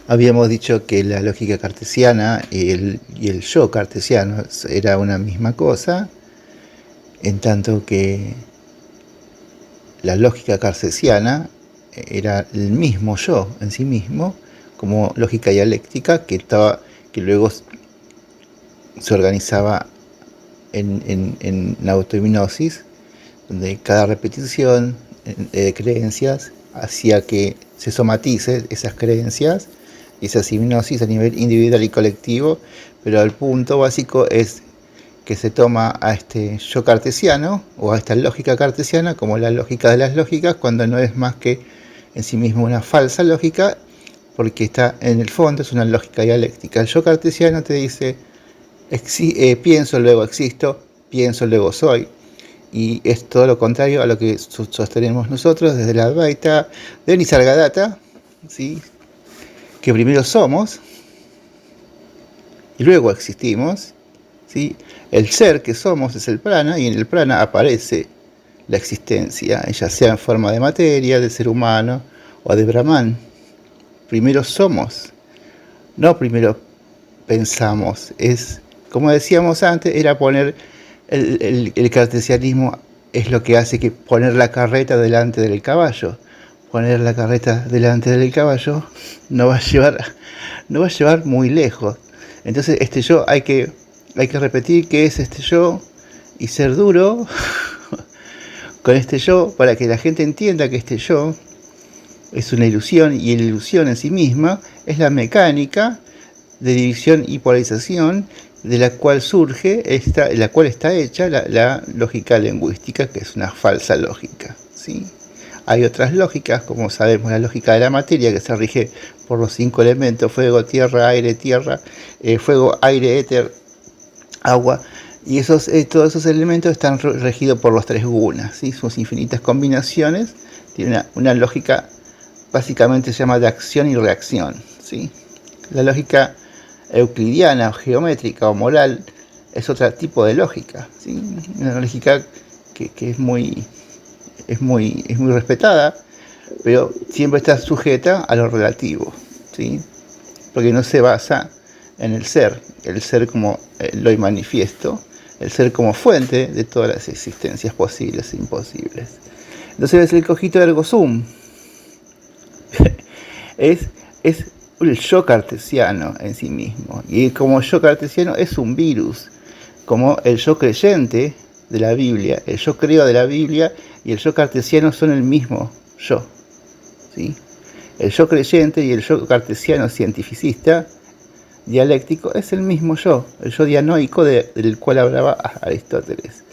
Habíamos dicho que la lógica cartesiana y el yo cartesiano era una misma cosa, en tanto que la lógica cartesiana era el mismo yo en sí mismo, como lógica dialéctica que luego se organizaba en la autohipnosis, donde cada repetición de creencias hacía que se somatice esas creencias y esas hipnosis a nivel individual y colectivo, pero el punto básico es que se toma a este yo cartesiano o a esta lógica cartesiana como la lógica de las lógicas, cuando no es más que en sí mismo una falsa lógica, porque está en el fondo, es una lógica dialéctica. El yo cartesiano te dice, pienso, luego existo, pienso, luego soy. Y es todo lo contrario a lo que sostenemos nosotros desde la Advaita de Nisargadatta, ¿sí? Que primero somos y luego existimos, ¿sí? El ser que somos es el prana, y en el prana aparece la existencia, ya sea en forma de materia, de ser humano o de Brahman. Primero somos, no primero pensamos. Es, como decíamos antes, era poner el cartesianismo es lo que hace que poner la carreta delante del caballo. Poner la carreta delante del caballo no va a llevar muy lejos. Entonces este yo hay que repetir qué es este yo y ser duro con este yo para que la gente entienda que este yo es una ilusión, y la ilusión en sí misma es la mecánica de división y polarización de la cual la cual está hecha la lógica lingüística, que es una falsa lógica, ¿sí? Hay otras lógicas, como sabemos, la lógica de la materia, que se rige por los 5 elementos: fuego, tierra, aire, fuego, aire, éter, agua, y todos esos elementos están regidos por los 3 gunas, ¿sí? Sus infinitas combinaciones tienen una lógica, básicamente se llama de acción y reacción, ¿sí? La lógica euclidiana, o geométrica o moral es otro tipo de lógica, ¿sí? Una lógica que es muy respetada, pero siempre está sujeta a lo relativo, ¿sí? Porque no se basa en el ser como lo manifiesto, el ser como fuente de todas las existencias posibles e imposibles. Entonces el cogito ergo sum es el yo cartesiano en sí mismo, y como yo cartesiano es un virus, como el yo creyente de la Biblia, el yo creo de la Biblia y el yo cartesiano son el mismo yo, ¿sí? El yo creyente y el yo cartesiano cientificista dialéctico es el mismo yo, el yo dianoico del cual hablaba Aristóteles.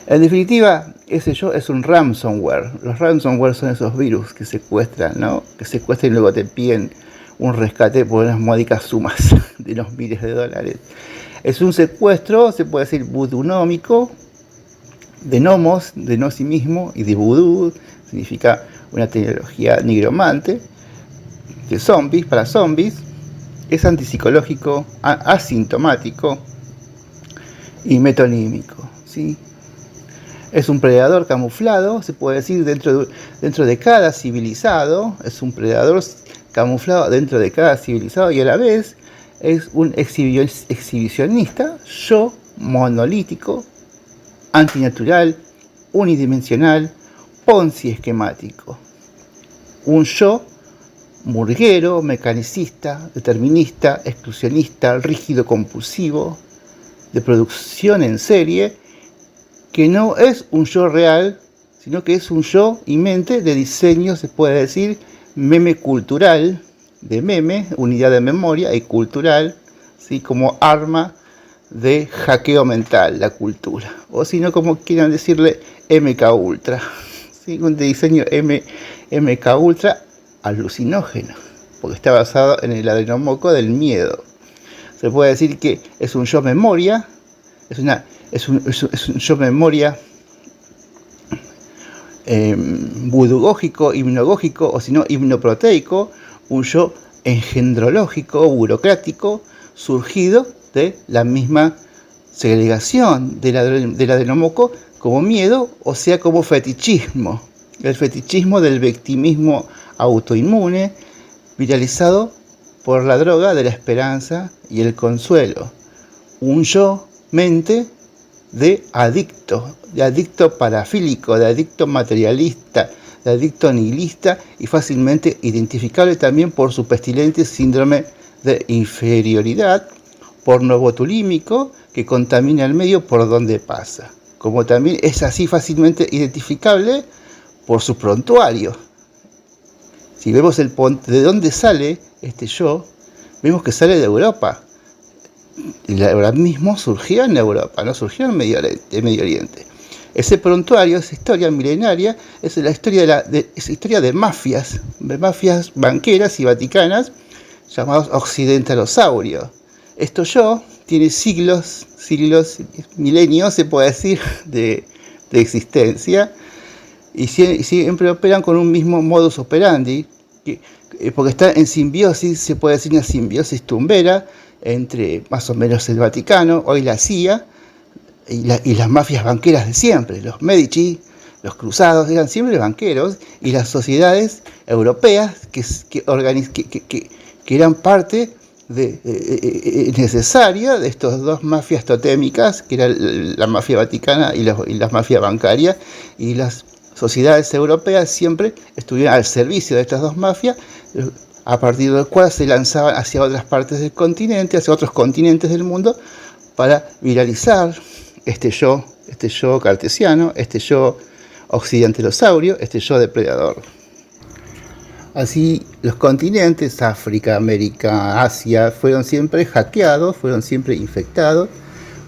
En definitiva, ese yo es un ransomware. Los ransomware son esos virus que secuestran, ¿no? Que secuestran y luego te piden un rescate por unas módicas sumas de unos miles de dólares. Es un secuestro, se puede decir, vudunómico, de nomos, de no sí mismo, y de vudú, significa una tecnología nigromante, de zombies, para zombies. Es antipsicológico, asintomático y metonímico, ¿sí? Es un predador camuflado, se puede decir, dentro de cada civilizado. Es un predador camuflado dentro de cada civilizado, y a la vez es un exhibicionista, yo monolítico, antinatural, unidimensional, ponzi esquemático. Un yo murguero, mecanicista, determinista, exclusionista, rígido compulsivo, de producción en serie, que no es un yo real, sino que es un yo y mente de diseño, se puede decir, meme cultural, de meme, unidad de memoria, y cultural, ¿sí? Como arma de hackeo mental, la cultura. O si no, como quieran decirle, MK Ultra, ¿sí? Un diseño MK Ultra alucinógeno, porque está basado en el adrenomoco del miedo. Se puede decir que es un yo memoria, es un yo memoria budugógico, hipnogógico, o si no, hipnoproteico, un yo engendrológico, burocrático, surgido de la misma segregación del adrenomoco como miedo, o sea, como fetichismo. El fetichismo del victimismo autoinmune, viralizado por la droga de la esperanza y el consuelo. Un yo, mente, de adicto parafílico, de adicto materialista, de adicto nihilista y fácilmente identificable también por su pestilente síndrome de inferioridad, por novotulímico que contamina el medio por donde pasa, como también es así fácilmente identificable por su prontuario. Si vemos de dónde sale este yo, vemos que sale de Europa. Y ahora mismo surgió en Europa, no surgió en Medio Oriente. Ese prontuario, esa historia milenaria, es la historia de mafias banqueras y vaticanas, llamados occidentalosaurios. Esto yo tiene siglos, milenios, se puede decir, de existencia, y siempre operan con un mismo modus operandi, porque está en simbiosis, se puede decir una simbiosis tumbera, entre más o menos el Vaticano, hoy la CIA, y las mafias banqueras de siempre. Los Medici, los cruzados, eran siempre banqueros, y las sociedades europeas que eran parte necesaria de estas dos mafias totémicas, que era la mafia vaticana y las mafias bancarias, y las sociedades europeas siempre estuvieron al servicio de estas dos mafias, a partir del cual se lanzaban hacia otras partes del continente, hacia otros continentes del mundo, para viralizar este yo cartesiano, este yo occidentalosaurio, este yo depredador. Así, los continentes, África, América, Asia, fueron siempre hackeados, fueron siempre infectados,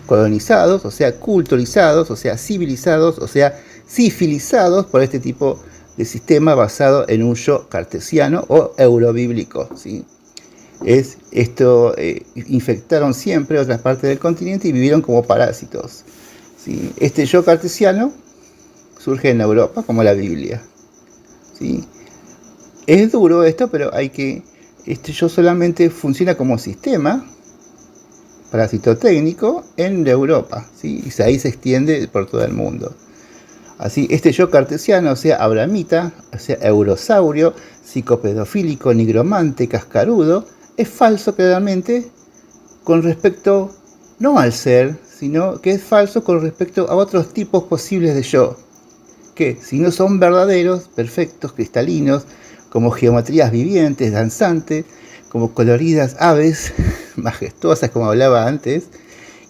colonizados, o sea, culturizados, o sea, civilizados, o sea, sifilizados por este tipo de sistema basado en un yo cartesiano o eurobíblico, ¿sí? Infectaron siempre otras partes del continente y vivieron como parásitos, ¿sí? Este yo cartesiano surge en Europa como la Biblia, ¿sí? Es duro esto, pero este yo solamente funciona como sistema parasitotécnico en Europa, ¿sí? Y ahí se extiende por todo el mundo. Así, este yo cartesiano, o sea, abramita, o sea, eurosaurio, psicopedofílico, nigromante, cascarudo, es falso claramente con respecto no al ser, sino que es falso con respecto a otros tipos posibles de yo, que si no son verdaderos, perfectos, cristalinos, como geometrías vivientes, danzantes, como coloridas aves majestuosas, como hablaba antes,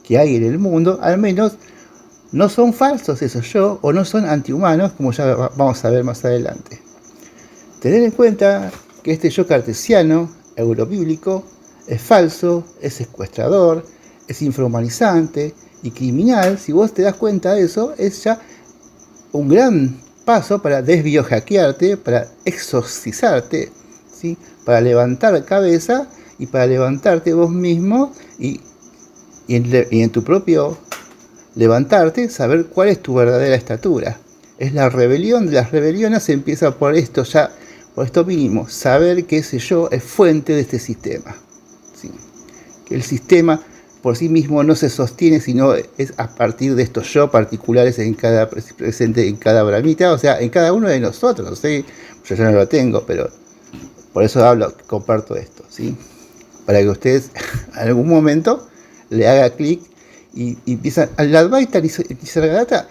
que hay en el mundo, al menos no son falsos esos yo, o no son antihumanos, como ya vamos a ver más adelante. Tener en cuenta que este yo cartesiano, eurobíblico, es falso, es secuestrador, es infrahumanizante y criminal. Si vos te das cuenta de eso, es ya un gran paso para desbiohackearte, para exorcizarte, ¿sí? Para levantar cabeza y para levantarte vos mismo y en tu propio levantarte, saber cuál es tu verdadera estatura. Es la rebelión de las rebeliones, empieza por esto mínimo, saber que ese yo es fuente de este sistema, ¿sí? Que el sistema por sí mismo no se sostiene, sino es a partir de estos yo particulares presente en cada bramita, o sea, en cada uno de nosotros, ¿sí? Yo ya no lo tengo, pero por eso comparto esto, ¿sí? Para que ustedes en algún momento le haga clic y empiezan. El Advaita Nisargadatta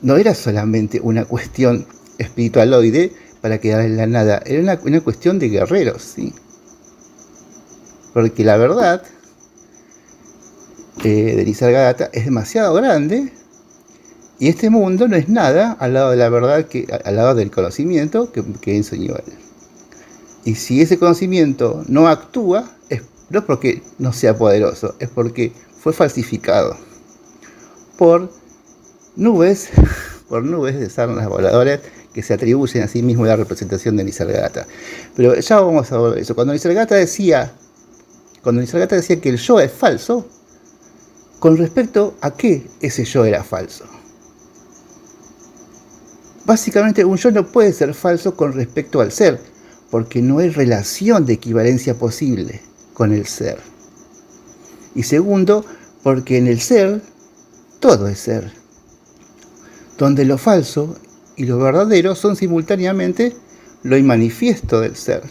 no era solamente una cuestión espiritualoide para quedar en la nada, era una cuestión de guerreros, ¿sí? Porque la verdad de Nisargadatta es demasiado grande y este mundo no es nada al lado de la verdad, al lado del conocimiento que enseñó él. Y si ese conocimiento no actúa, no es porque no sea poderoso, es porque fue falsificado por nubes de sarnas voladoras que se atribuyen a sí mismo la representación de Nisargadatta. Pero ya vamos a ver eso. Cuando Nisargadatta decía que el yo es falso, ¿con respecto a qué ese yo era falso? Básicamente, un yo no puede ser falso con respecto al ser, porque no hay relación de equivalencia posible con el ser. Y segundo, porque en el ser, todo es ser, donde lo falso y lo verdadero son simultáneamente lo inmanifiesto del ser.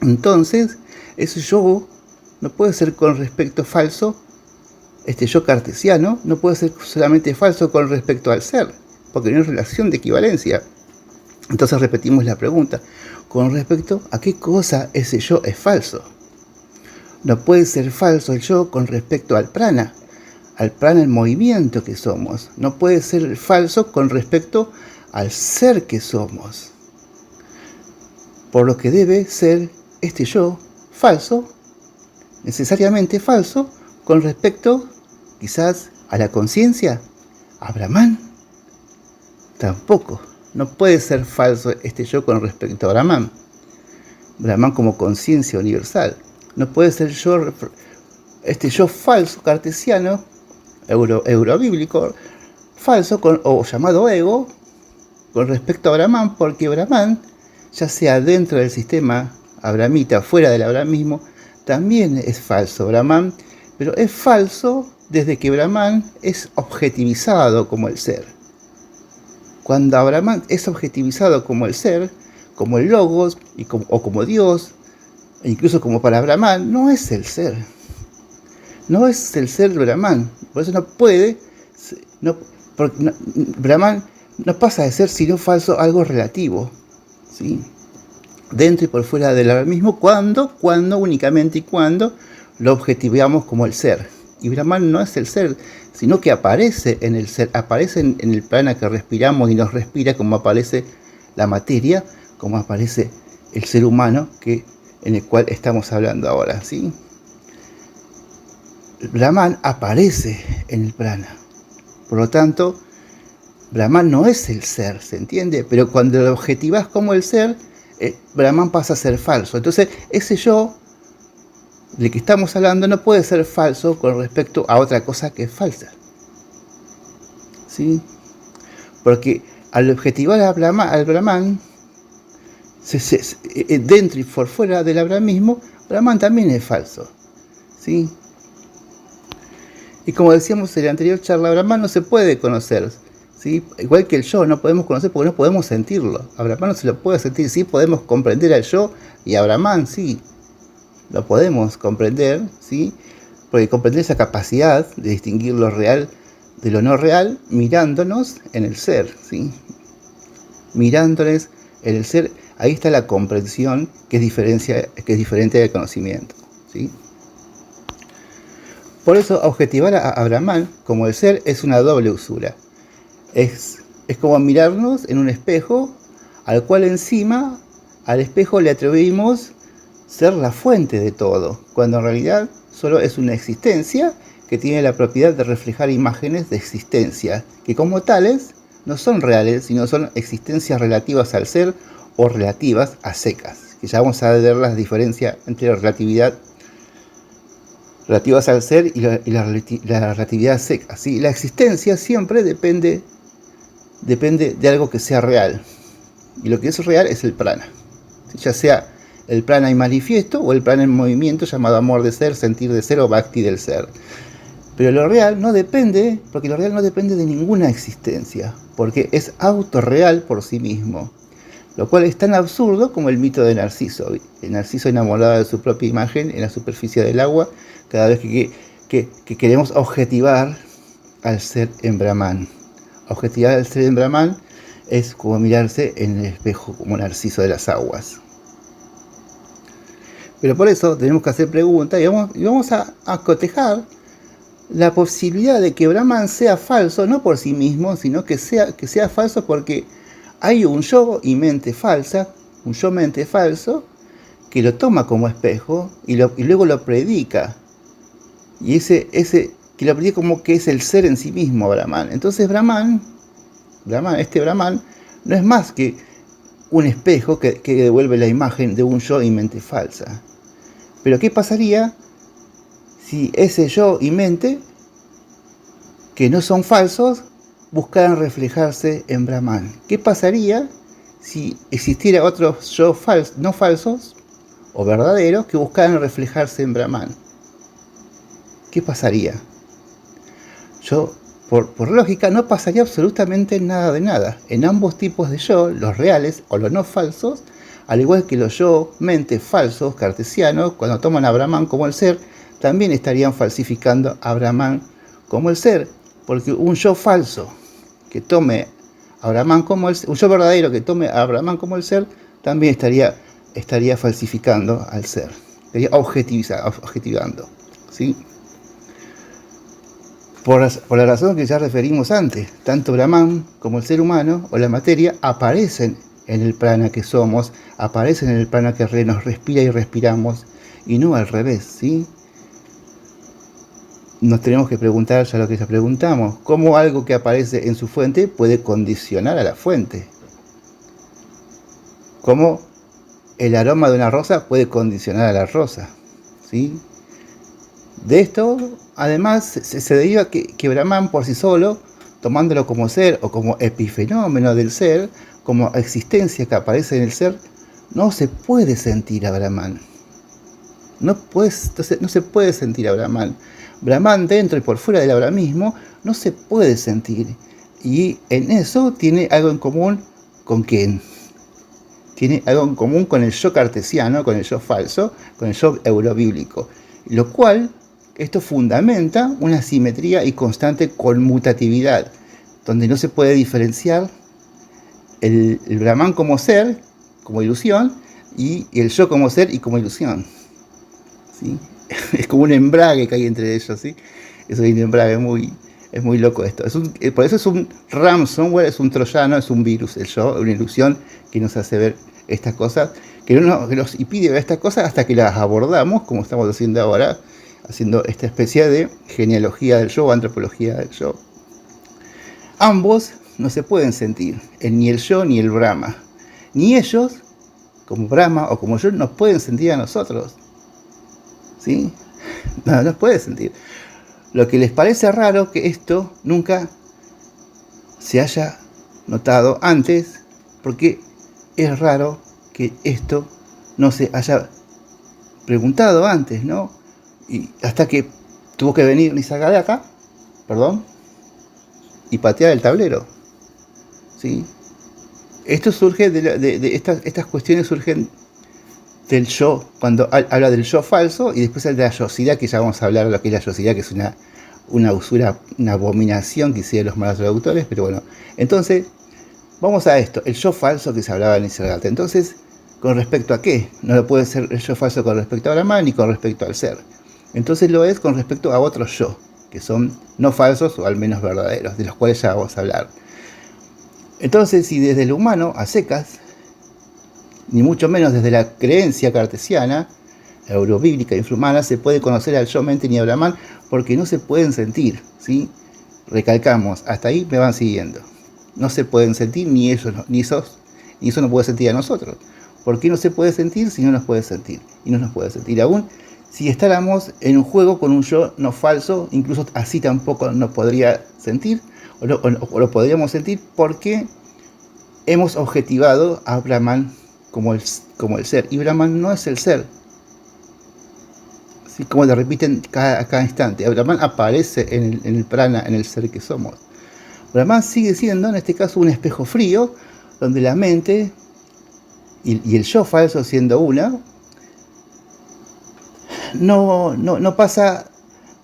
Entonces, ese yo no puede ser con respecto falso, este yo cartesiano no puede ser solamente falso con respecto al ser, porque no hay relación de equivalencia. Entonces repetimos la pregunta, ¿con respecto a qué cosa ese yo es falso? No puede ser falso el yo con respecto al prana en movimiento que somos. No puede ser falso con respecto al ser que somos. Por lo que debe ser este yo falso, necesariamente falso, con respecto quizás a la conciencia, a Brahman. Tampoco. No puede ser falso este yo con respecto a Brahman. Brahman como conciencia universal. No puede ser yo, este yo falso cartesiano, eurobíblico, falso o llamado ego, con respecto a Brahman, porque Brahman, ya sea dentro del sistema abramita, fuera del abramismo, también es falso Brahman, pero es falso desde que Brahman es objetivizado como el ser. Cuando Brahman es objetivizado como el ser, como el logos o como Dios, e incluso como para Brahman, no es el ser. No es el ser Brahman. Por eso no puede, Brahman no pasa de ser sino falso algo relativo, ¿sí? Dentro y por fuera del abramismo, cuando únicamente y cuando lo objetivamos como el ser. Y Brahman no es el ser, sino que aparece en el ser, aparece en el plano que respiramos y nos respira, como aparece la materia, como aparece el ser humano en el cual estamos hablando ahora, ¿sí? Brahman aparece en el prana. Por lo tanto, Brahman no es el ser, ¿se entiende? Pero cuando lo objetivas como el ser, Brahman pasa a ser falso. Entonces, ese yo del que estamos hablando no puede ser falso con respecto a otra cosa que es falsa, ¿sí? Porque al objetivar al Brahman, dentro y por fuera del abramismo, Brahman también es falso, ¿sí? Y como decíamos en la anterior charla, Brahman no se puede conocer, ¿sí? Igual que el yo, no podemos conocer porque no podemos sentirlo. A Brahman no se lo puede sentir, sí podemos comprender al yo, y a Brahman sí lo podemos comprender, ¿sí? Porque comprender esa capacidad de distinguir lo real de lo no real, mirándonos en el ser, ¿sí? Mirándoles en el ser, ahí está la comprensión que es diferente del conocimiento, ¿sí? Por eso, objetivar a Brahman como el ser es una doble usura. Es como mirarnos en un espejo al cual encima, al espejo le atribuimos ser la fuente de todo, cuando en realidad solo es una existencia que tiene la propiedad de reflejar imágenes de existencia, que como tales no son reales, sino son existencias relativas al ser o relativas a secas, que ya vamos a ver la diferencia entre la relatividad relativas al ser y la relatividad seca, ¿sí? La existencia siempre depende de algo que sea real, y lo que es real es el prana, ya sea el prana en manifiesto o el prana en movimiento llamado amor de ser, sentir de ser o bhakti del ser. Pero lo real no depende, porque lo real no depende de ninguna existencia, porque es autorreal por sí mismo, lo cual es tan absurdo como el mito de Narciso. El Narciso enamorado de su propia imagen en la superficie del agua, cada vez que queremos objetivar al ser en Brahman. Objetivar al ser en Brahman es como mirarse en el espejo como Narciso de las aguas. Pero por eso tenemos que hacer preguntas y vamos a cotejar la posibilidad de que Brahman sea falso, no por sí mismo, sino que sea falso porque hay un yo y mente falsa, un yo-mente falso, que lo toma como espejo y luego lo predica. Y ese que lo predica como que es el ser en sí mismo, Brahman. Entonces este Brahman, no es más que un espejo que devuelve la imagen de un yo y mente falsa. Pero ¿qué pasaría si ese yo y mente, que no son falsos, buscaran reflejarse en Brahman? ¿Qué pasaría si existiera otros yo no falsos o verdaderos que buscaran reflejarse en Brahman? ¿Qué pasaría? Por lógica, no pasaría absolutamente nada de nada. En ambos tipos de yo, los reales o los no falsos, Al igual que los yo, mentes falsos, cartesianos, cuando toman a Brahman como el ser, también estarían falsificando a Brahman como el ser, porque un yo falso que tome a Brahman como el ser, un yo verdadero que tome a Brahman como el ser, también estaría falsificando al ser, estaría objetivando, ¿sí? Por la razón que ya referimos antes, tanto Brahman como el ser humano o la materia aparecen en el prana que somos, aparecen en el prana que nos respira y respiramos, y no al revés, ¿sí? Nos tenemos que preguntar ya lo que ya preguntamos, ¿cómo algo que aparece en su fuente puede condicionar a la fuente? ¿Cómo el aroma de una rosa puede condicionar a la rosa? ¿Sí? De esto, además, se deriva que Brahman por sí solo, tomándolo como ser o como epifenómeno del ser, como existencia que aparece en el ser, no se puede sentir a Brahman. No se puede sentir a Brahman. Brahman dentro y por fuera del ahora mismo no se puede sentir. Y en eso tiene algo en común con quién. Tiene algo en común con el yo cartesiano, con el yo falso, con el yo eurobíblico. Lo cual, esto fundamenta una simetría y constante conmutatividad, donde no se puede diferenciar el Brahman como ser, como ilusión, y el yo como ser y como ilusión. ¿Sí? Es como un embrague que hay entre ellos, ¿sí? Es un embrague es muy loco esto. Por eso es un ransomware, es un troyano, es un virus, el yo, una ilusión que nos hace ver estas cosas, que nos impide ver estas cosas hasta que las abordamos, como estamos haciendo ahora, haciendo esta especie de genealogía del yo, antropología del yo. Ambos no se pueden sentir, ni el yo ni el Brahma. Ni ellos, como Brahma o como yo, nos pueden sentir a nosotros. ¿Sí? No nos puede sentir. Lo que les parece raro que esto nunca se haya notado antes, porque es raro que esto no se haya preguntado antes, ¿no? Y hasta que tuvo que venir Nisargadatta, y patear el tablero, ¿sí? Esto surge estas cuestiones surgen del yo, cuando habla del yo falso, y después de la yosidad, que ya vamos a hablar de lo que es la yosidad, que es una usura, una abominación que hicieron los malos traductores, pero bueno. Entonces, vamos a esto, el yo falso que se hablaba en Nisargadatta. Entonces, ¿con respecto a qué? No lo puede ser el yo falso con respecto a Brahman ni con respecto al ser. Entonces lo es con respecto a otros yo, que son no falsos o al menos verdaderos, de los cuales ya vamos a hablar. Entonces, si desde lo humano a secas, ni mucho menos desde la creencia cartesiana, eurobíblica, infrahumana, se puede conocer al yo mente ni a Brahman, porque no se pueden sentir, ¿sí? Recalcamos, hasta ahí me van siguiendo. No se pueden sentir ni ellos, ni eso no puede sentir a nosotros. ¿Por qué no se puede sentir si no nos puede sentir? Y no nos puede sentir aún si estáramos en un juego con un yo no falso, incluso así tampoco nos podría sentir, o lo podríamos sentir porque hemos objetivado a Brahman como el ser, y Brahman no es el ser. Así como lo repiten cada instante, Brahman aparece en el prana, en el ser que somos. Brahman sigue siendo, en este caso, un espejo frío, donde la mente y el yo falso siendo una, no pasa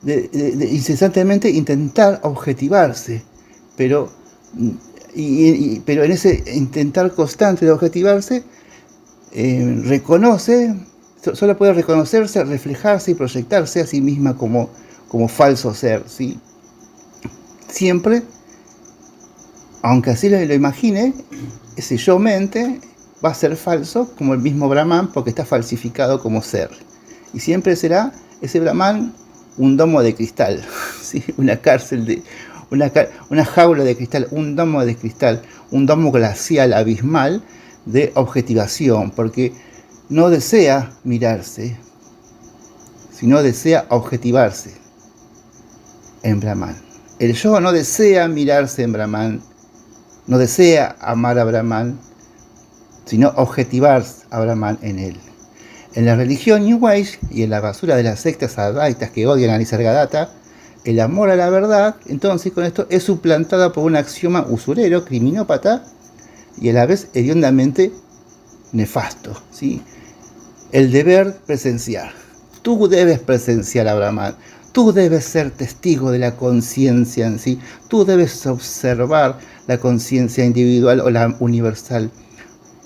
de incesantemente intentar objetivarse, pero en ese intentar constante de objetivarse, solo puede reconocerse, reflejarse y proyectarse a sí misma como falso ser, ¿sí? Siempre, aunque así lo imagine, ese yo mente va a ser falso como el mismo Brahman, porque está falsificado como ser. Y siempre será ese Brahman un domo de cristal, ¿sí? Una jaula de cristal, un domo de cristal, un domo glacial, abismal de objetivación, porque no desea mirarse, sino desea objetivarse en Brahman. El yo no desea mirarse en Brahman, no desea amar a Brahman, sino objetivar a Brahman en él. En la religión New Age y en la basura de las sectas advaitas que odian a Nisargadatta, el amor a la verdad, entonces con esto, es suplantada por un axioma usurero, criminópata, y a la vez hediondamente nefasto, ¿sí? El deber presenciar. Tú debes presenciar a Brahman. Tú debes ser testigo de la conciencia en sí. Tú debes observar la conciencia individual o la universal.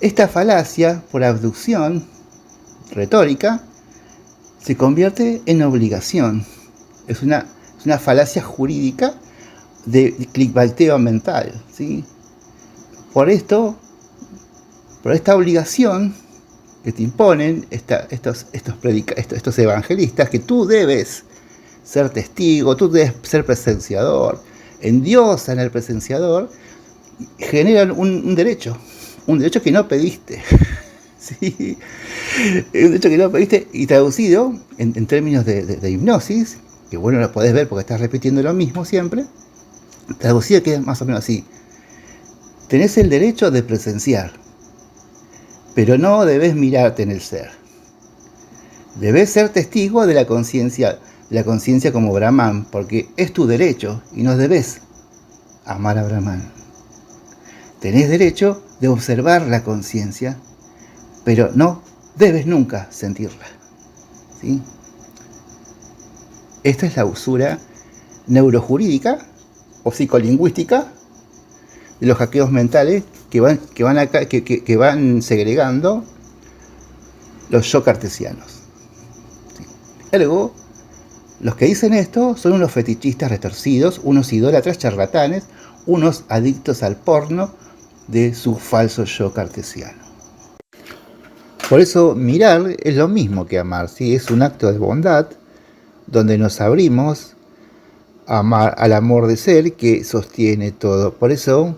Esta falacia, por abducción retórica, se convierte en obligación. Es una falacia jurídica de clickbaiteo mental, ¿sí? Por esta obligación que te imponen estos evangelistas, que tú debes ser testigo, tú debes ser presenciador, endiosan al presenciador, generan un derecho que no pediste. ¿Sí? Un derecho que no pediste, y traducido en términos de hipnosis, que bueno, lo podés ver porque estás repitiendo lo mismo siempre, traducido queda más o menos así: tenés el derecho de presenciar, pero no debes mirarte en el ser. Debes ser testigo de la conciencia como Brahman, porque es tu derecho y no debes amar a Brahman. Tenés derecho de observar la conciencia, pero no debes nunca sentirla, ¿sí? Esta es la usura neurojurídica o psicolingüística de los hackeos mentales que van segregando los yo cartesianos. Ergo, los que dicen esto son unos fetichistas retorcidos, unos idólatras charlatanes, unos adictos al porno de su falso yo cartesiano. Por eso mirar es lo mismo que amar, ¿sí? Es un acto de bondad donde nos abrimos al amor de ser que sostiene todo. Por eso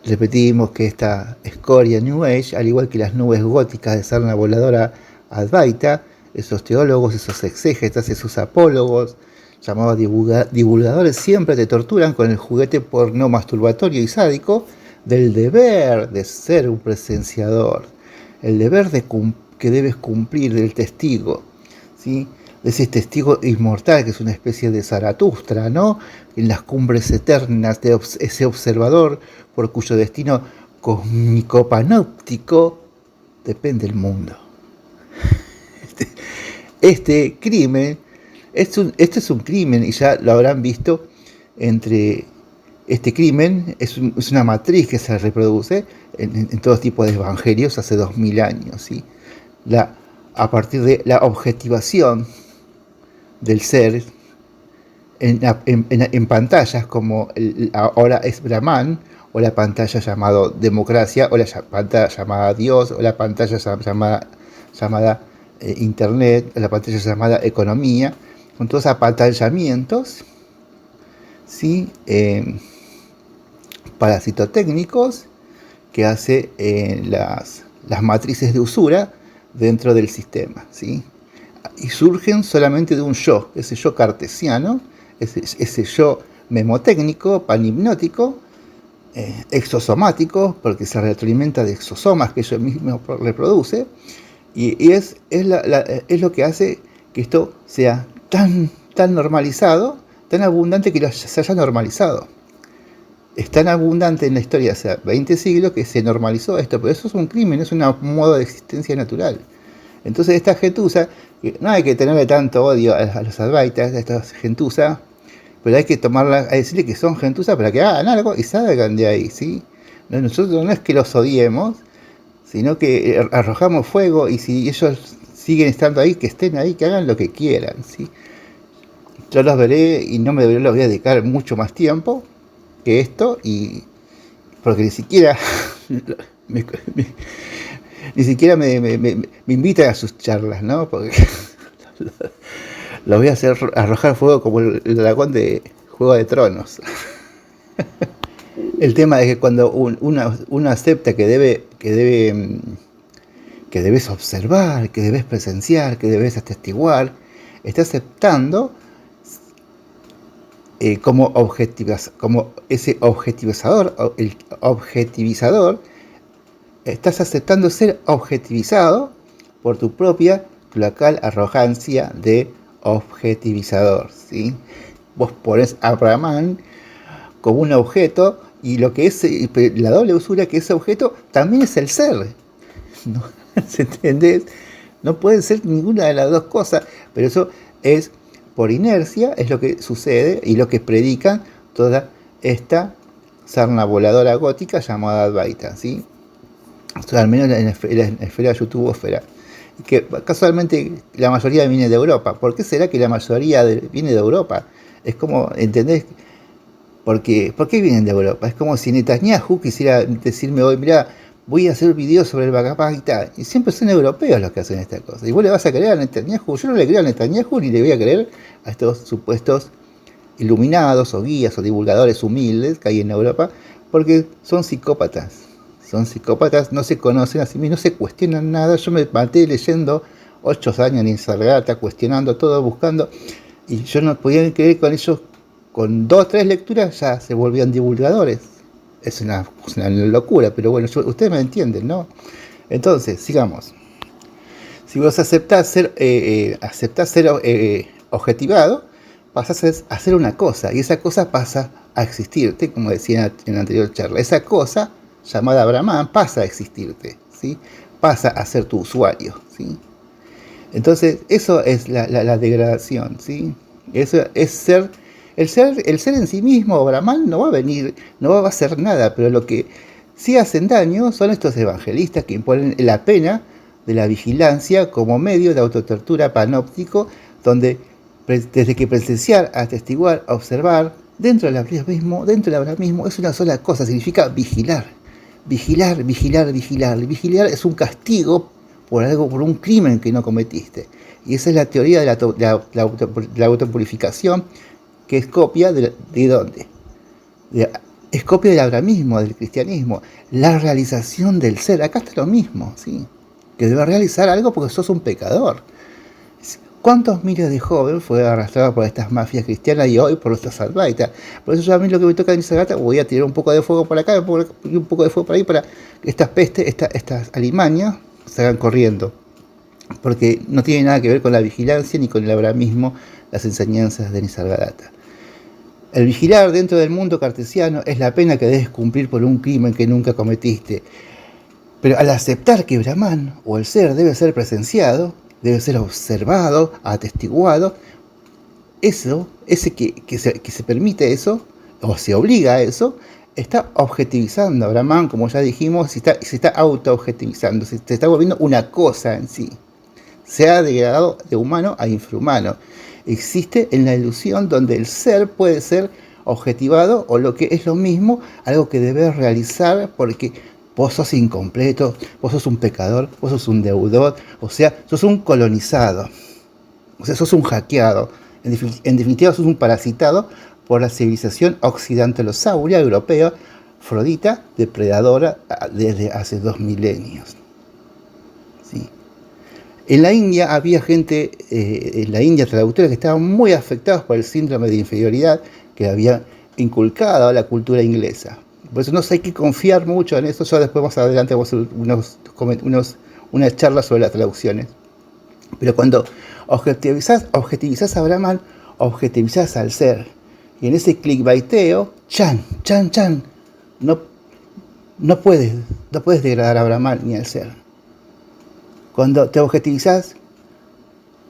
repetimos que esta escoria New Age, al igual que las nubes góticas de sarna voladora Advaita, esos teólogos, esos exégetas, esos apólogos, llamados divulgadores, siempre te torturan con el juguete porno masturbatorio y sádico del deber de ser un presenciador, el deber que debes cumplir del testigo, ¿sí? De ese testigo inmortal que es una especie de Zaratustra, ¿no? En las cumbres eternas de ese observador por cuyo destino cósmico panóptico depende el mundo. Este crimen, este es un crimen, y ya lo habrán visto, entre este crimen es una matriz que se reproduce en todo tipo de evangelios hace 2000 años, ¿sí? A partir de la objetivación del ser en pantallas como ahora es Brahman, o la pantalla llamada democracia, o la pantalla llamada Dios, o la pantalla llamada Internet, o la pantalla llamada economía, con todos apantallamientos, ¿sí? Parasitotécnicos que hace las matrices de usura dentro del sistema, ¿sí? Y surgen solamente de un yo, ese yo cartesiano, ese yo memotécnico, panhipnótico, exosomático, porque se retroalimenta de exosomas que ellos mismos reproduce, y es lo que hace que esto sea tan normalizado, tan abundante, que se haya normalizado. Es tan abundante en la historia, hace 20 siglos, que se normalizó esto, pero eso es un crimen, es un modo de existencia natural. Entonces esta gentuza, no hay que tenerle tanto odio a los advaitas, a estas gentuza, pero hay que tomarla, a decirle que son gentuza para que hagan algo y salgan de ahí, ¿sí? Nosotros no es que los odiemos, sino que arrojamos fuego, y si ellos siguen estando ahí, que estén ahí, que hagan lo que quieran, ¿sí? Yo los veré y no los voy a dedicar mucho más tiempo que esto, y porque ni siquiera me invitan a sus charlas, ¿no? Porque lo voy a hacer arrojar fuego como el dragón de Juego de Tronos. El tema es que cuando uno acepta que debes observar, que debes presenciar, que debes atestiguar, está aceptando como ese objetivizador, el objetivizador, estás aceptando ser objetivizado por tu propia cloacal arrogancia de objetivizador, ¿sí? Vos ponés a Brahman como un objeto Y lo que es la doble usura, que ese objeto también es el ser. ¿No? ¿Se entiende? No puede ser ninguna de las dos cosas, pero eso es por inercia, es lo que sucede y lo que predican toda esta sarna voladora gótica llamada Advaita, ¿sí? O sea, al menos en la esfera youtubosfera, que casualmente la mayoría viene de Europa. ¿Por qué será que la mayoría viene de Europa? Es como, ¿entendés? ¿Por qué vienen de Europa? Es como si Netanyahu quisiera decirme hoy, mira, voy a hacer videos sobre el Bhagavad Gita, y siempre son europeos los que hacen esta cosa. Y vos le vas a creer a Netanyahu. Yo no le creo a Netanyahu ni le voy a creer a estos supuestos iluminados o guías o divulgadores humildes que hay en Europa, porque son psicópatas. Son psicópatas, no se conocen a sí mismos, no se cuestionan nada. Yo me maté leyendo 8 años en Nisargadatta, cuestionando todo, buscando, y yo no podía creer con ellos. Con 2 o 3 lecturas ya se volvían divulgadores. Es una locura, pero bueno, ustedes me entienden, ¿no? Entonces, sigamos. Si vos aceptás ser objetivado, pasás a hacer una cosa, y esa cosa pasa a existirte, como decía en la anterior charla. Esa cosa, llamada Brahman, pasa a existirte, ¿sí? Pasa a ser tu usuario, ¿sí? Entonces, eso es la degradación, ¿sí? Eso es ser. El ser en sí mismo, Brahman, no va a venir, no va a hacer nada, pero lo que sí hacen daño son estos evangelistas que imponen la pena de la vigilancia como medio de autotortura panóptico, donde desde que presenciar, atestiguar, observar, dentro del abrahamismo es una sola cosa, significa vigilar. Vigilar, vigilar, vigilar. Vigilar es un castigo por un crimen que no cometiste. Y esa es la teoría de la autopurificación, que es copia ¿de dónde? Es copia del abrahamismo, del cristianismo, la realización del ser. Acá está lo mismo, ¿sí? Que debe realizar algo porque sos un pecador. ¿Cuántos miles de jóvenes fue arrastrado por estas mafias cristianas y hoy por los Advaita? Por eso yo a mí lo que me toca en Nisargadatta, voy a tirar un poco de fuego por acá y un poco de fuego por ahí para que estas pestes, estas alimañas, salgan corriendo. Porque no tiene nada que ver con la vigilancia ni con el abrahamismo, las enseñanzas de Nisargadatta. El vigilar dentro del mundo cartesiano es la pena que debes cumplir por un crimen que nunca cometiste. Pero al aceptar que Brahman o el ser debe ser presenciado, debe ser observado, atestiguado, ese que se permite eso, o se obliga a eso, está objetivizando a Brahman, como ya dijimos, se está auto-objetivizando, se está volviendo una cosa en sí. Se ha degradado de humano a infrahumano. Existe en la ilusión donde el ser puede ser objetivado, o lo que es lo mismo, algo que debes realizar porque vos sos incompleto, vos sos un pecador, vos sos un deudor, o sea, sos un colonizado, o sea, sos un hackeado. En definitiva, sos un parasitado por la civilización occidentalosauria europea, afrodita, depredadora desde hace 2 milenios. ¿Sí? En la India había gente, traductores que estaban muy afectados por el síndrome de inferioridad que había inculcado a la cultura inglesa. Por eso no hay que confiar mucho en eso. Yo después más adelante vamos a hacer unas charlas sobre las traducciones. Pero cuando objetivizás a Brahman, objetivizás al ser. Y en ese clickbaiteo, no puedes degradar a Brahman ni al ser. Cuando te objetivizás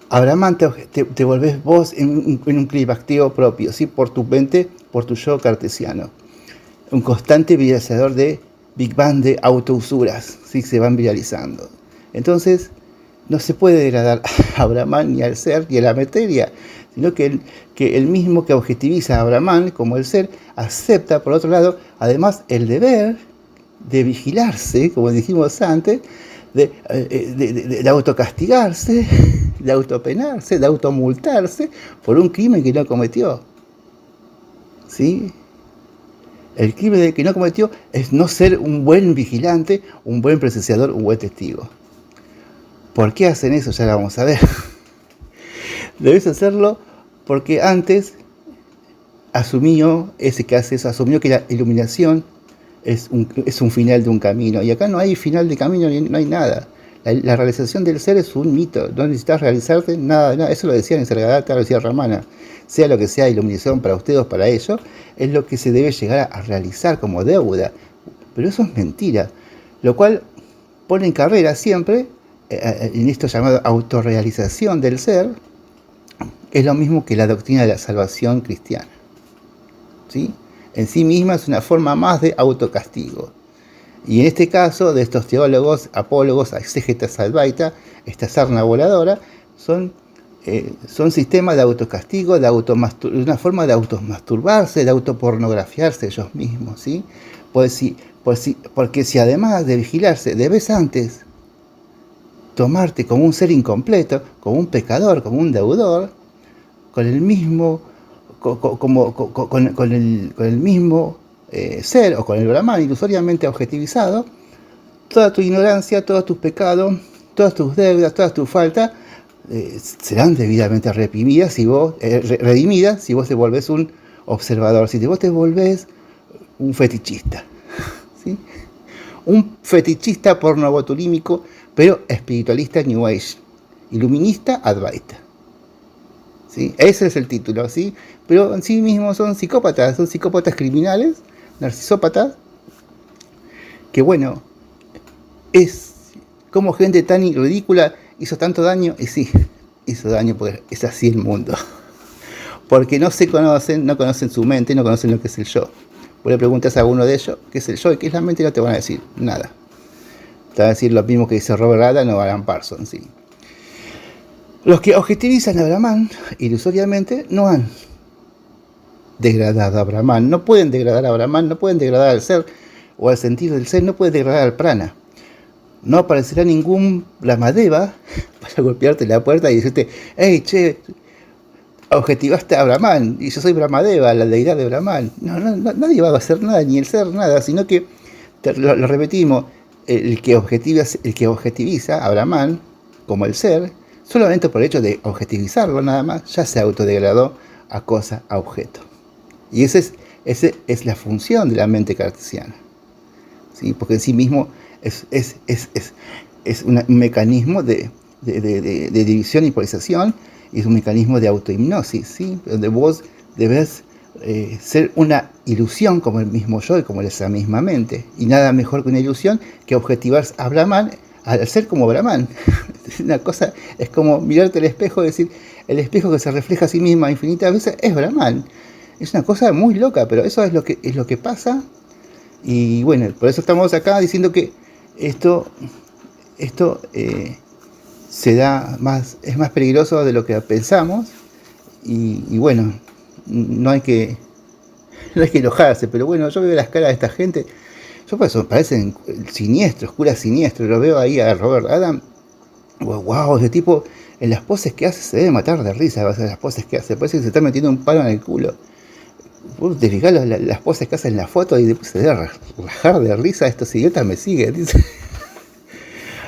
a Brahman, te volvés vos en un clickbaiteo propio, ¿sí? Por tu mente, por tu yo cartesiano. Un constante viralizador de Big Bang de autousuras, ¿sí? Se van viralizando. Entonces, no se puede degradar a Brahman ni al ser ni a la materia, sino que el mismo que objetiviza a Brahman como el ser, acepta, por otro lado, además el deber de vigilarse, como dijimos antes, de autocastigarse, de autopenarse, de automultarse por un crimen que no cometió. ¿Sí? El crimen que no cometió es no ser un buen vigilante, un buen presenciador, un buen testigo. ¿Por qué hacen eso? Ya lo vamos a ver. Debes hacerlo porque antes ese que hace eso asumió que la iluminación es un final de un camino. Y acá no hay final de camino, no hay nada. La realización del ser es un mito, no necesitas realizarte nada, eso lo decía Nisargadatta, lo decía Ramana, sea lo que sea iluminación para ustedes o para ellos, es lo que se debe llegar a realizar como deuda, pero eso es mentira, lo cual pone en carrera siempre, en esto llamado autorrealización del ser, es lo mismo que la doctrina de la salvación cristiana, ¿sí? En sí misma es una forma más de autocastigo. Y en este caso, de estos teólogos, apólogos, exégetas advaita, esta sarna voladora, son sistemas de autocastigo, una forma de automasturbarse, de autopornografiarse ellos mismos, ¿sí? Porque si además de vigilarse, debes antes tomarte como un ser incompleto, como un pecador, como un deudor, con el mismo, con el mismo ser o con el Brahman ilusoriamente objetivizado, toda tu ignorancia, todos tus pecados, todas tus deudas, todas tus faltas serán debidamente redimidas si vos te volvés un observador, si vos te volvés un fetichista, ¿sí? Un fetichista pornobotulímico, pero espiritualista New Age, iluminista Advaita, ¿sí? Ese es el título, ¿sí? Pero en sí mismos son psicópatas criminales, narcisópatas, que bueno, es como gente tan ridícula hizo tanto daño, y sí, hizo daño porque es así el mundo. Porque no conocen su mente, no conocen lo que es el yo. Vos le preguntas a uno de ellos qué es el yo y qué es la mente y no te van a decir nada. Te van a decir lo mismo que dice Robert Adam o Alan Parsons, ¿sí? Los que objetivizan a Brahman ilusoriamente no han degradado a Brahman, no pueden degradar a Brahman, no pueden degradar al ser o al sentido del ser, no pueden degradar al prana. No aparecerá ningún Brahmadeva para golpearte la puerta y decirte: hey, che, objetivaste a Brahman y yo soy Brahmadeva, la deidad de Brahman. No, nadie va a hacer nada, ni el ser nada, sino que, lo repetimos, el que objetiviza a Brahman como el ser, solamente por el hecho de objetivizarlo nada más, ya se autodegradó a cosa, a objeto. Y esa es la función de la mente cartesiana, ¿sí? Porque en sí mismo es un mecanismo de división y polarización, y es un mecanismo de autohipnosis, ¿sí? Donde vos debes ser una ilusión como el mismo yo y como esa misma mente. Y nada mejor que una ilusión que objetivar a Brahman al ser como Brahman. Una cosa es como mirarte al espejo y decir: el espejo que se refleja a sí misma infinitas veces es Brahman. Es una cosa muy loca, pero eso es lo que pasa. Y bueno, por eso estamos acá diciendo que esto se da más, es más peligroso de lo que pensamos. Y bueno, no hay que enojarse, pero bueno, yo veo las caras de esta gente, parecen siniestros, curas siniestros. Lo veo ahí a Robert Adam, wow, ese tipo en las poses que hace se debe matar de risa. Las poses que hace, parece que se está metiendo un palo en el culo. Vos te fijás las poses que hace en la foto y después se debe rajar de risa. Estos idiotas me siguen, dice.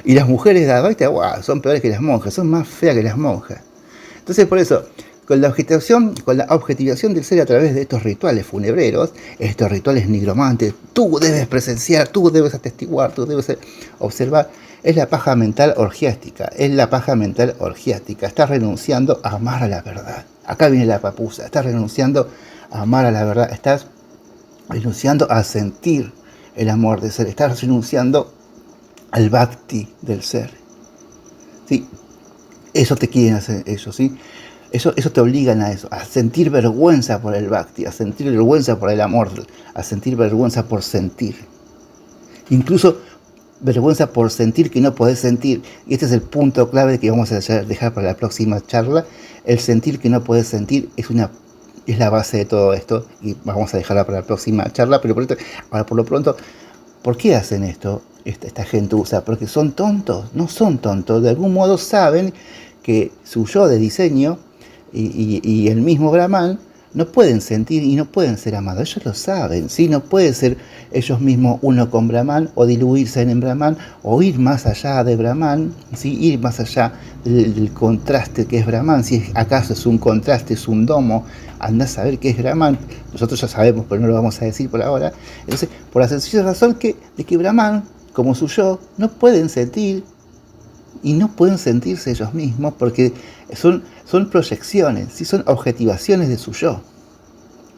Y las mujeres de Advaita, wow, son peores que las monjas, son más feas que las monjas. Entonces, por eso, con la objetivación del ser a través de estos rituales funebreros, estos rituales nigromantes, tú debes presenciar, tú debes atestiguar, tú debes observar, es la paja mental orgiástica, Estás renunciando a amar a la verdad. Acá viene la papusa, estás renunciando a amar a la verdad, estás renunciando a sentir el amor del ser, estás renunciando al bhakti del ser, ¿sí? Eso te quieren hacer ellos, ¿sí? Eso te obligan a eso, a sentir vergüenza por el bhakti, a sentir vergüenza por el amor, a sentir vergüenza por sentir. Incluso vergüenza por sentir que no podés sentir. Y este es el punto clave que vamos a dejar para la próxima charla. El sentir que no podés sentir es la base de todo esto, y vamos a dejarla para la próxima charla. Pero por lo pronto, ¿por qué hacen esto esta gentuza? Porque son tontos. No son tontos, de algún modo saben que su yo de diseño y el mismo Brahman no pueden sentir y no pueden ser amados. Ellos lo saben, ¿sí? No pueden ser ellos mismos uno con Brahman, o diluirse en Brahman, o ir más allá de Brahman, ¿sí? Ir más allá del contraste que es Brahman. Si acaso es un contraste, es un domo, andá a saber qué es Brahman. Nosotros ya sabemos, pero no lo vamos a decir por ahora. Entonces, por la sencilla razón de que Brahman, como su yo, no pueden sentir, y no pueden sentirse ellos mismos porque son proyecciones, ¿sí? Son objetivaciones de su yo,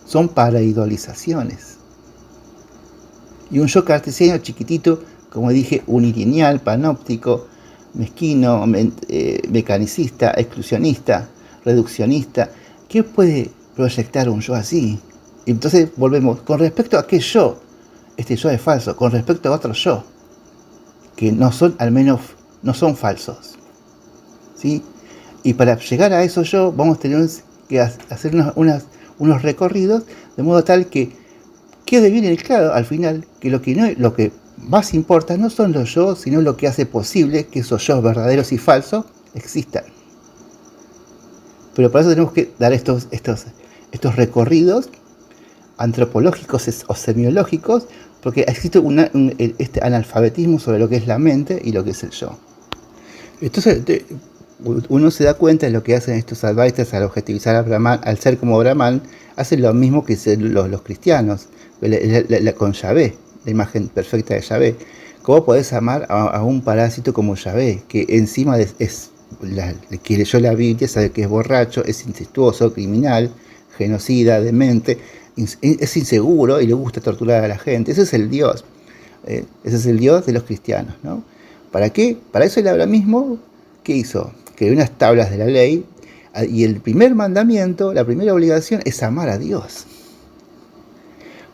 son paraidolizaciones. Y un yo cartesiano chiquitito, como dije, unilineal, panóptico, mezquino, mecanicista, exclusionista, reduccionista, ¿qué puede proyectar un yo así? Y entonces volvemos, con respecto a qué yo, este yo es falso, con respecto a otro yo, que no son, al menos, no son falsos, ¿sí? Y para llegar a eso yo, vamos a tener que hacer unos recorridos, de modo tal que quede bien claro al final que lo que más importa no son los yo, sino lo que hace posible que esos yo verdaderos y falsos existan. Pero para eso tenemos que dar estos recorridos antropológicos o semiológicos, porque existe este analfabetismo sobre lo que es la mente y lo que es el yo. Entonces uno se da cuenta de lo que hacen estos advaitas al objetivizar a Brahman, al ser como Brahman, hacen lo mismo que los cristianos, con Yahvé, la imagen perfecta de Yahvé. ¿Cómo podés amar a un parásito como Yahvé, que encima que leyó la Biblia, sabe que es borracho, es incestuoso, criminal, genocida, demente, es inseguro y le gusta torturar a la gente? Ese es el Dios. Ese es el Dios de los cristianos, ¿no? ¿Para qué? Para eso el abramismo, ¿qué hizo? Creó unas tablas de la ley, y el primer mandamiento, la primera obligación es amar a Dios.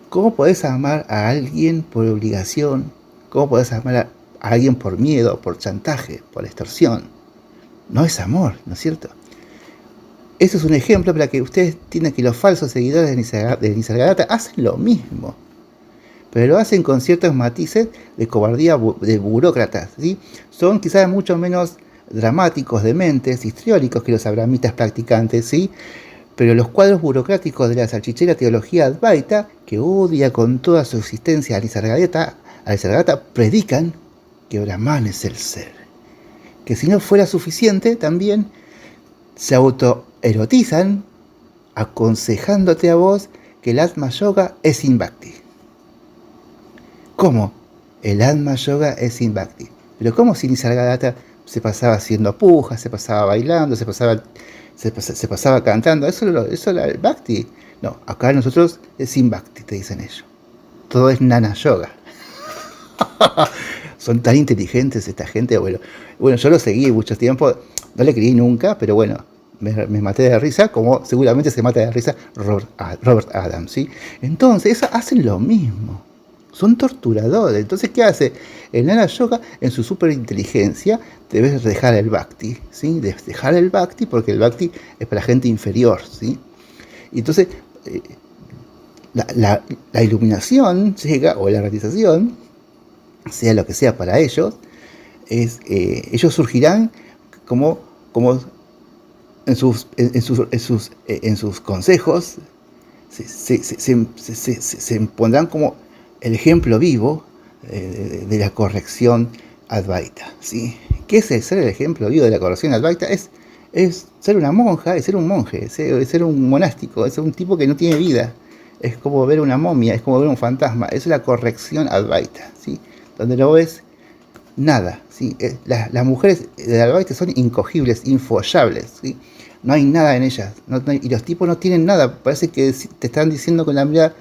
¿Cómo podés amar a alguien por obligación? ¿Cómo podés amar a alguien por miedo, por chantaje, por extorsión? No es amor, ¿no es cierto? Eso es un ejemplo para que ustedes entiendan que los falsos seguidores de Nisargadatta hacen lo mismo, pero lo hacen con ciertos matices de cobardía de burócratas, ¿sí? Son quizás mucho menos dramáticos, dementes, histriónicos que los abrahamitas practicantes, ¿sí? Pero los cuadros burocráticos de la salchichera teología advaita, que odia con toda su existencia a Nisargadatta, predican que Brahman es el ser. Que si no fuera suficiente, también se autoerotizan aconsejándote a vos que el Atma Yoga es sin Bhakti. ¿Cómo? El Atma Yoga es sin Bhakti. Pero ¿cómo si Nisargadatta se pasaba haciendo pujas, se pasaba bailando, se pasaba cantando? Eso era el Bhakti. No, acá nosotros es sin Bhakti, te dicen ellos. Todo es Nana Yoga. Son tan inteligentes esta gente. Bueno, yo lo seguí mucho tiempo, no le creí nunca, pero bueno, me maté de risa, como seguramente se mata de risa Robert Adams, ¿sí? Entonces, hacen lo mismo. Son torturadores. Entonces, ¿qué hace? El Nana Yoga, en su superinteligencia, debes dejar el Bhakti, ¿sí? Debes dejar el Bhakti, porque el Bhakti es para gente inferior, ¿sí? Y entonces, la iluminación llega, o la realización, sea lo que sea para ellos, ellos surgirán como en sus consejos, se pondrán como el ejemplo vivo de la corrección advaita, ¿sí? ¿Qué es ser el ejemplo vivo de la corrección advaita? Es ser una monja, es ser un monje, es ser un monástico, es un tipo que no tiene vida. Es como ver una momia, es como ver un fantasma. Es la corrección advaita, ¿sí? Donde no ves nada, ¿sí? Las mujeres de Advaita son incogibles, infollables, ¿sí? No hay nada en ellas, y los tipos no tienen nada. Parece que te están diciendo con la mirada: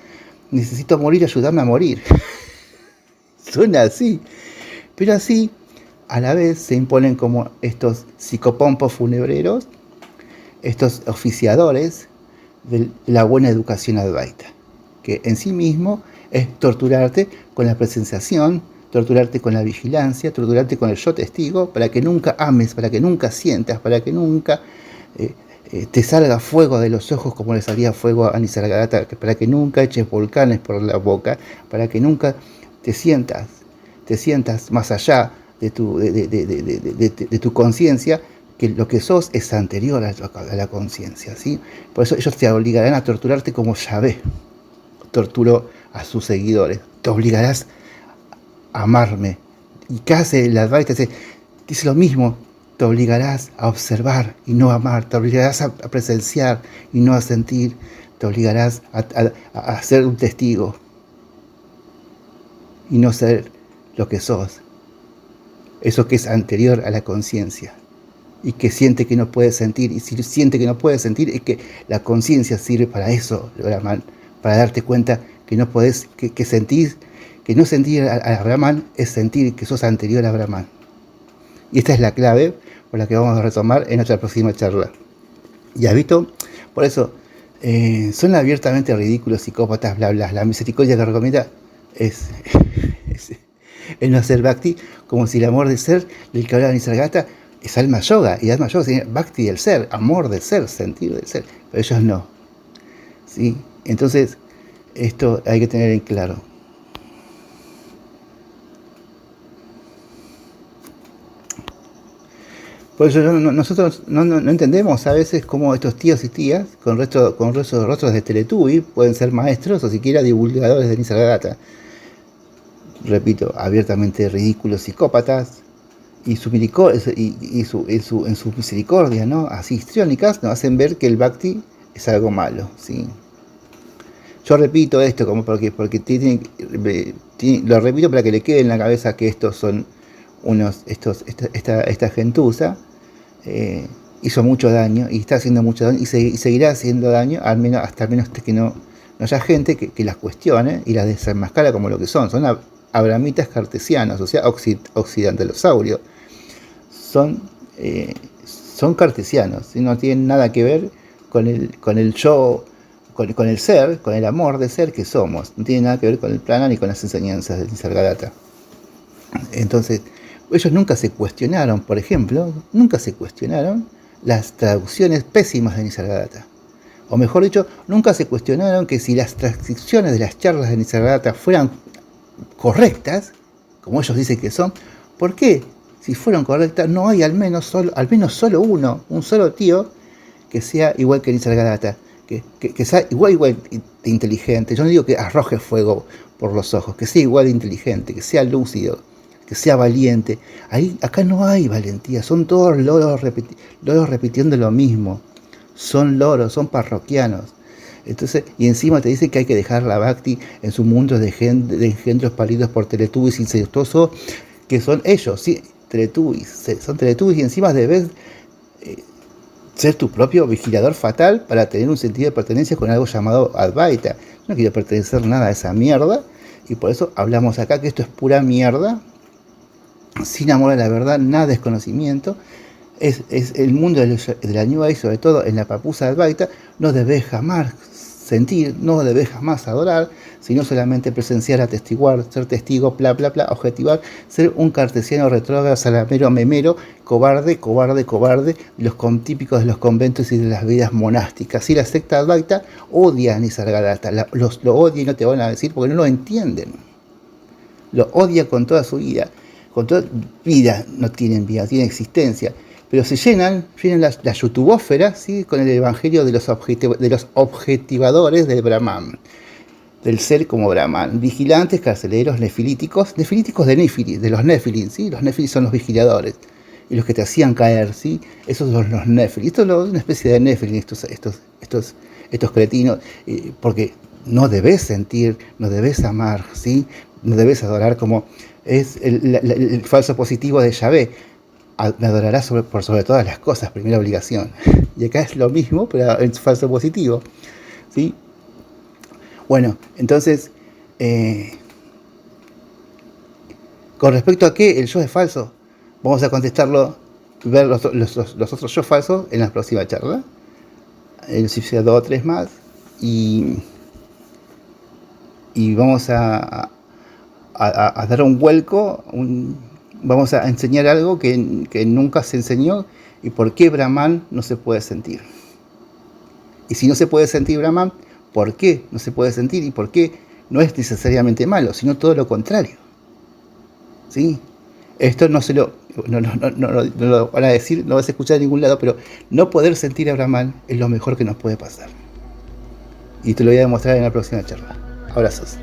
necesito morir, ayúdame a morir. Suena así, pero así a la vez se imponen como estos psicopompos funebreros, estos oficiadores de la buena educación advaita, que en sí mismo es torturarte con la presenciación, torturarte con la vigilancia, torturarte con el yo testigo, para que nunca ames, para que nunca sientas, para que nunca te salga fuego de los ojos como le salía fuego a Nisargadatta, para que nunca eches volcanes por la boca, para que nunca te sientas más allá de tu conciencia, que lo que sos es anterior a la conciencia, ¿sí? Por eso ellos te obligarán a torturarte como Yahvé torturó a sus seguidores. Te obligarás a amarme. Y ¿qué hace el Advaita? Dice lo mismo. Te obligarás a observar y no a amar. Te obligarás a presenciar y no a sentir. Te obligarás a ser un testigo y no ser lo que sos. eso que es anterior a la conciencia, y que siente que no puede sentir, y si siente que no puede sentir, es que la conciencia sirve para eso, Brahman, para darte cuenta que no podés, que sentir, que no sentir a Brahman es sentir que sos anterior a Brahman. Y esta es la clave por la que vamos a retomar en nuestra próxima charla. Y has visto, por eso, son abiertamente ridículos, psicópatas, bla, bla. La misericordia que recomienda es no hacer bhakti, como si el amor de ser, del que hablaba Nisargadatta, es alma yoga, y alma yoga significa bhakti del ser, amor del ser, sentir del ser, pero ellos no, ¿sí? Entonces, esto hay que tener en claro. Por eso nosotros no entendemos a veces cómo estos tíos y tías, con rostros de Teletubby, pueden ser maestros o siquiera divulgadores de Nisargadatta. Repito, abiertamente ridículos psicópatas, y en su misericordia, ¿no?, así histriónicas, nos hacen ver que el bhakti es algo malo, ¿sí? Yo repito esto como porque lo repito para que le quede en la cabeza que estos son esta gentuza hizo mucho daño y está haciendo mucho daño y seguirá haciendo daño, al menos que no haya gente que las cuestione y las desenmascara como lo que son abramitas cartesianos, o sea, occidentalosaurios. Son cartesianos, ¿sí? No tienen nada que ver con el yo, con el ser, con el amor de ser que somos. No tiene nada que ver con el prana ni con las enseñanzas de Nisargadatta. Entonces, ellos nunca se cuestionaron, por ejemplo, las traducciones pésimas de Nisargadatta. O mejor dicho, nunca se cuestionaron que si las transcripciones de las charlas de Nisargadatta fueran correctas, como ellos dicen que son, ¿por qué? Si fueron correctas, no hay al menos solo un solo tío que sea igual que Nisargadatta, que sea igual de inteligente. Yo no digo que arroje fuego por los ojos, que sea igual de inteligente, que sea lúcido, que sea valiente. Acá no hay valentía, son todos loros repitiendo lo mismo. Son loros, son parroquianos. Entonces, y encima te dice que hay que dejar la bhakti en su mundo de engendros paridos por Teletubbies incestuosos, que son ellos, sí, son Teletubbies, y encima debes ser tu propio vigilador fatal para tener un sentido de pertenencia con algo llamado Advaita. Yo no quiero pertenecer nada a esa mierda, y por eso hablamos acá que esto es pura mierda, sin amor a la verdad, nada de desconocimiento. Es el mundo de la New Age, sobre todo en la papusa Advaita. No debes jamás sentir, no debes jamás adorar, sino solamente presenciar, atestiguar, ser testigo, bla, bla, bla, objetivar, ser un cartesiano retrógrado, salamero, memero, cobarde, los típicos de los conventos y de las vidas monásticas. Si la secta Advaita odia a Nisargadatta, lo odia y no te van a decir porque no lo entienden. Lo odia con toda su vida, con toda vida, no tienen vida, tienen existencia. Pero se llenan la youtubósfera, ¿sí?, con el evangelio de los objetivadores del Brahman, del ser como Brahman, vigilantes, carceleros, nefilíticos de Nefilim, de los Nefilim, ¿sí? Los Nefilim son los vigiladores, y los que te hacían caer, ¿sí? Esos son los Nefilim. Esto es una especie de Nefilim, estos cretinos, porque no debes sentir, no debes amar, ¿sí? No debes adorar como es el falso positivo de Yahvé. Me adorarás por sobre todas las cosas, primera obligación. Y acá es lo mismo, pero en falso positivo, ¿sí? Bueno, entonces, con respecto a qué el yo es falso, vamos a contestarlo, ver los otros yo falsos en la próxima charla. Si sea 2 o 3 más, y vamos a dar un vuelco, vamos a enseñar algo que nunca se enseñó, y por qué Brahman no se puede sentir. Y si no se puede sentir Brahman, ¿por qué no se puede sentir? Y por qué no es necesariamente malo, sino todo lo contrario. ¿Sí? Esto no lo van a decir, no vas a escuchar en ningún lado, pero no poder sentir a Brahman es lo mejor que nos puede pasar. Y te lo voy a demostrar en la próxima charla. Abrazos.